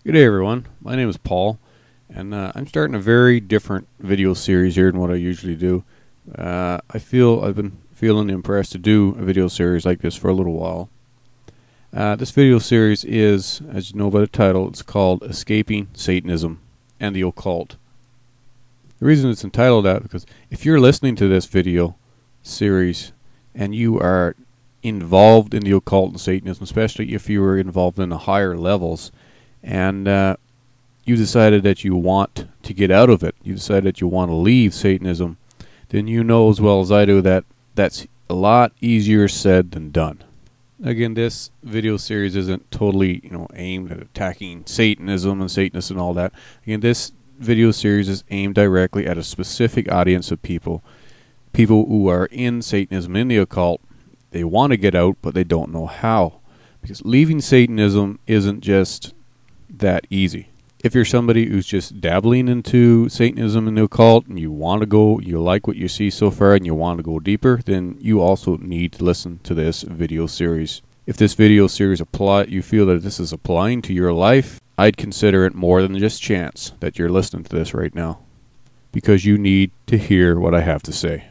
Good day, everyone. My name is Paul, and I'm starting a very different video series here than what I usually do. I've been feeling impressed to do a video series like this for a little while. This video series is, as you know by the title, it's called Escaping Satanism and the Occult. The reason it's entitled that because if you're listening to this video series and you are involved in the occult and Satanism, especially if you were involved in the higher levels, and you decided that you want to get out of it, you decided that you want to leave Satanism, then you know as well as I do that that's a lot easier said than done. Again, this video series isn't totally, aimed at attacking Satanism and Satanists and all that. Again, this video series is aimed directly at a specific audience of people who are in Satanism, in the occult. They want to get out, but they don't know how. Because leaving Satanism isn't just that easy. If you're somebody who's just dabbling into Satanism and the occult and you want to go, you like what you see so far and you want to go deeper, then you also need to listen to this video series. If this video series you feel that this is applying to your life, I'd consider it more than just chance that you're listening to this right now, because you need to hear what I have to say.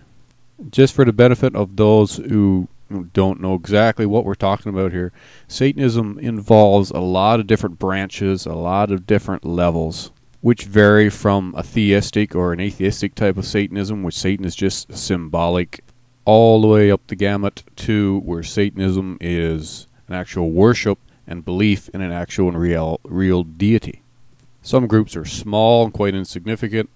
Just for the benefit of those who don't know exactly what we're talking about here, Satanism involves a lot of different branches, a lot of different levels, which vary from a theistic or an atheistic type of Satanism, which Satan is just symbolic, all the way up the gamut to where Satanism is an actual worship and belief in an actual and real deity. Some groups are small and quite insignificant.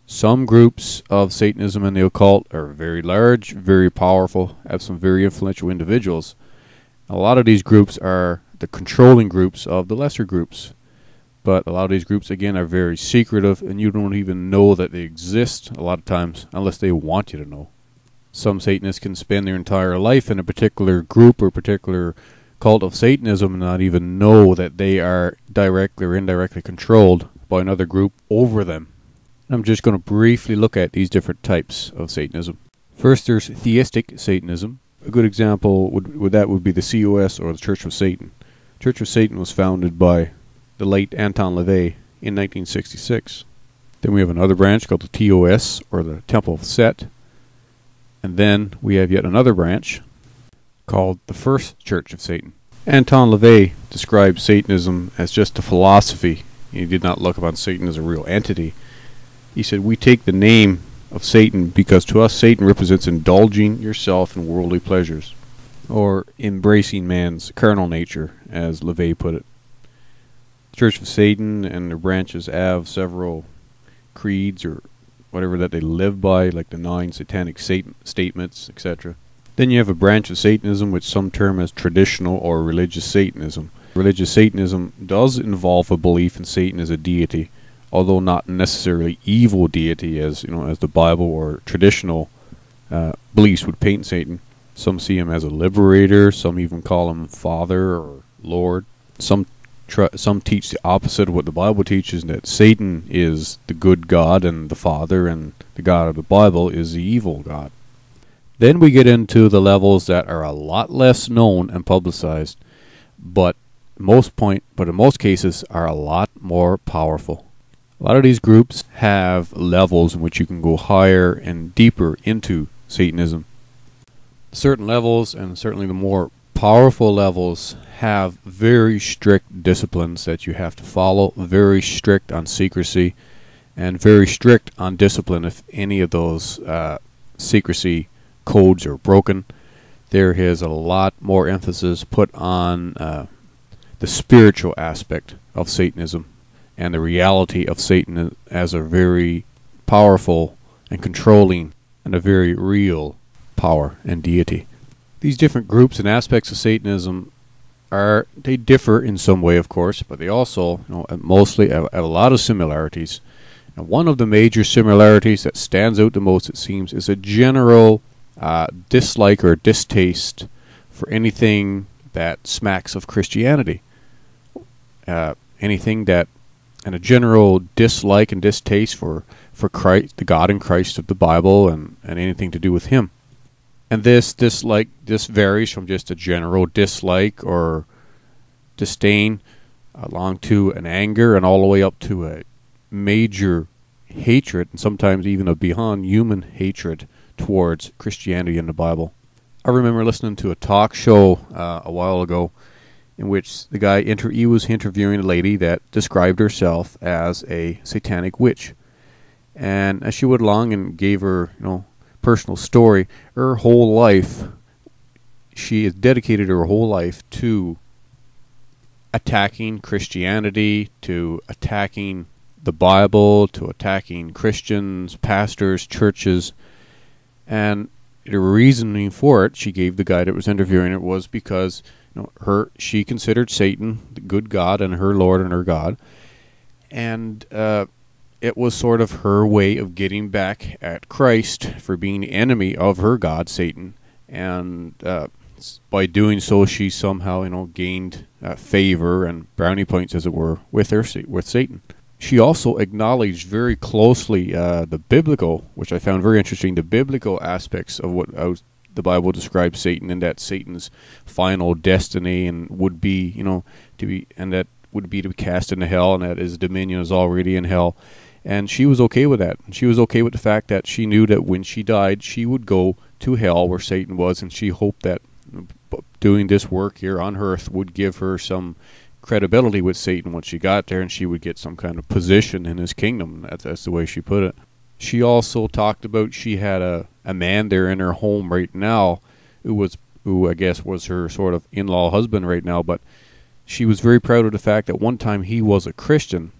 Some groups of Satanism and the occult are very large, very powerful, have some very influential individuals. A lot of these groups are the controlling groups of the lesser groups. But a lot of these groups, again, are very secretive, and you don't even know that they exist a lot of times unless they want you to know. Some Satanists can spend their entire life in a particular group or particular cult of Satanism and not even know that they are directly or indirectly controlled by another group over them. I'm just going to briefly look at these different types of Satanism. First, there's theistic Satanism. A good example would be the COS, or the Church of Satan. Church of Satan was founded by the late Anton LaVey in 1966. Then we have another branch called the TOS, or the Temple of Set. And then we have yet another branch called the First Church of Satan. Anton LaVey described Satanism as just a philosophy. He did not look upon Satan as a real entity. He said, "We take the name of Satan because to us Satan represents indulging yourself in worldly pleasures, or embracing man's carnal nature," as LaVey put it. The Church of Satan and their branches have several creeds or whatever that they live by, like the 9 satanic statements, etc. Then you have a branch of Satanism which some term as traditional or religious Satanism. Religious Satanism does involve a belief in Satan as a deity, although not necessarily evil deity as the Bible or traditional beliefs would paint Satan. Some see him as a liberator. Some even call him Father or Lord. Some teach the opposite of what the Bible teaches, that Satan is the good God and the Father, and the God of the Bible is the evil God. Then we get into the levels that are a lot less known and publicized, but in most cases are a lot more powerful. A lot of these groups have levels in which you can go higher and deeper into Satanism. Certain levels, and certainly the more powerful levels, have very strict disciplines that you have to follow, very strict on secrecy, and very strict on discipline. If any of those secrecy codes are broken, there is a lot more emphasis put on the spiritual aspect of Satanism and the reality of Satan as a very powerful and controlling and a very real power and deity. These different groups and aspects of Satanism they differ in some way, of course, but they also mostly have a lot of similarities. And one of the major similarities that stands out the most, it seems, is a general dislike or distaste for anything that smacks of Christianity. Anything that, and a general dislike and distaste for Christ, the God and Christ of the Bible, and anything to do with Him. And this varies from just a general dislike or disdain along to an anger and all the way up to a major hatred, and sometimes even a beyond human hatred towards Christianity and the Bible. I remember listening to a talk show a while ago in which the guy he was interviewing a lady that described herself as a satanic witch. And as she went along and gave her, personal story, her whole life, she has dedicated her whole life to attacking Christianity, to attacking the Bible, to attacking Christians, pastors, churches. And the reasoning for it, she gave the guy that was interviewing it, was because she considered Satan the good God and her Lord and her God. And it was sort of her way of getting back at Christ for being the enemy of her God, Satan. And by doing so, she somehow, gained favor and brownie points, as it were, with Satan. She also acknowledged very closely the biblical, which I found very interesting, the biblical aspects of what the Bible describes Satan, and that Satan's final destiny and would be, to be cast into hell, and that his dominion is already in hell. And she was okay with that. She was okay with the fact that she knew that when she died, she would go to hell where Satan was, and she hoped that doing this work here on earth would give her some credibility with Satan once she got there, and she would get some kind of position in his kingdom. That's the way she put it. She also talked about she had a man there in her home right now who I guess was her sort of in-law husband right now, but she was very proud of the fact that one time he was a Christian,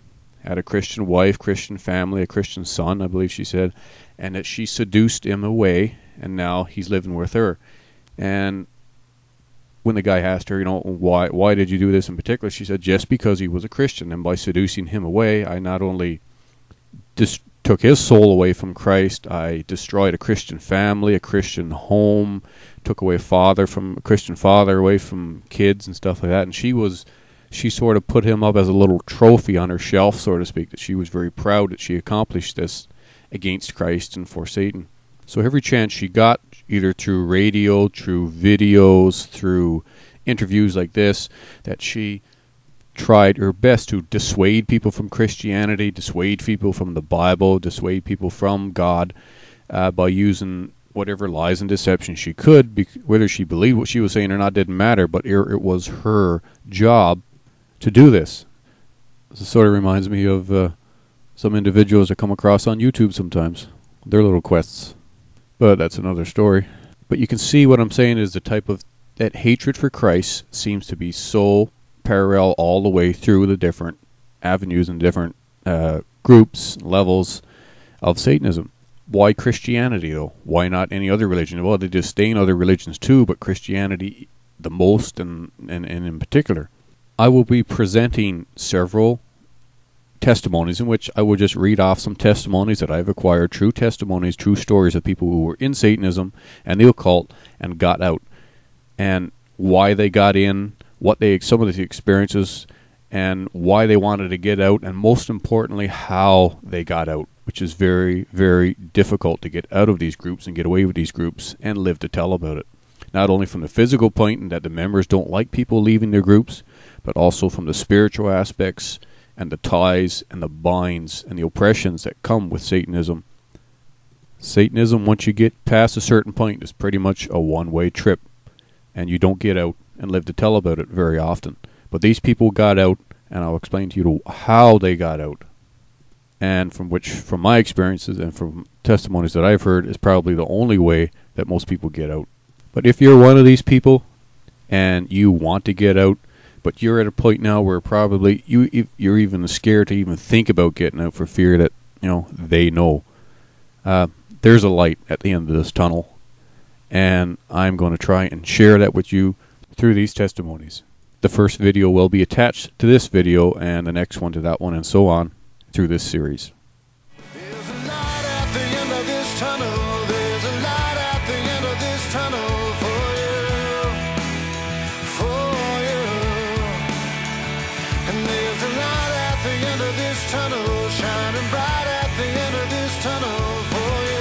had a Christian wife, Christian family, a Christian son, I believe she said, and that she seduced him away, and now he's living with her. And when the guy asked her, why did you do this in particular, she said, just because he was a Christian, and by seducing him away, I not only took his soul away from Christ, I destroyed a Christian family, a Christian home, took away a Christian father away from kids and stuff like that. And she sort of put him up as a little trophy on her shelf, so to speak, that she was very proud that she accomplished this against Christ and for Satan. So every chance she got, either through radio, through videos, through interviews like this, that she tried her best to dissuade people from Christianity, dissuade people from the Bible, dissuade people from God, by using whatever lies and deception she could. Whether she believed what she was saying or not didn't matter, but it was her job to do this. This sort of reminds me of some individuals I come across on YouTube sometimes, their little quests. But that's another story. But you can see what I'm saying is the type of that hatred for Christ seems to be so parallel all the way through the different avenues and different groups, levels of Satanism. Why Christianity, though? Why not any other religion? Well, they just stay in other religions too, but Christianity the most and in particular. I will be presenting several testimonies in which I will just read off some testimonies that I've acquired, true testimonies, true stories of people who were in Satanism and the occult and got out, and why they got in, some of the experiences, and why they wanted to get out, and most importantly, how they got out, which is very, very difficult to get out of these groups and get away with these groups and live to tell about it. Not only from the physical point, and that the members don't like people leaving their groups, but also from the spiritual aspects and the ties and the binds and the oppressions that come with Satanism. Satanism, once you get past a certain point, is pretty much a one-way trip, and you don't get out and live to tell about it very often. But these people got out, and I'll explain to you how they got out. And from my experiences and from testimonies that I've heard, is probably the only way that most people get out. But if you're one of these people and you want to get out, but you're at a point now where probably you're even scared to even think about getting out for fear that they know, there's a light at the end of this tunnel, and I'm going to try and share that with you through these testimonies. The first video will be attached to this video, and the next one to that one, and so on through this series. There's a light at the end of this tunnel. There's a light at the end of this tunnel for you, for you. And there's a light at the end of this tunnel, shining bright at the end of this tunnel for you.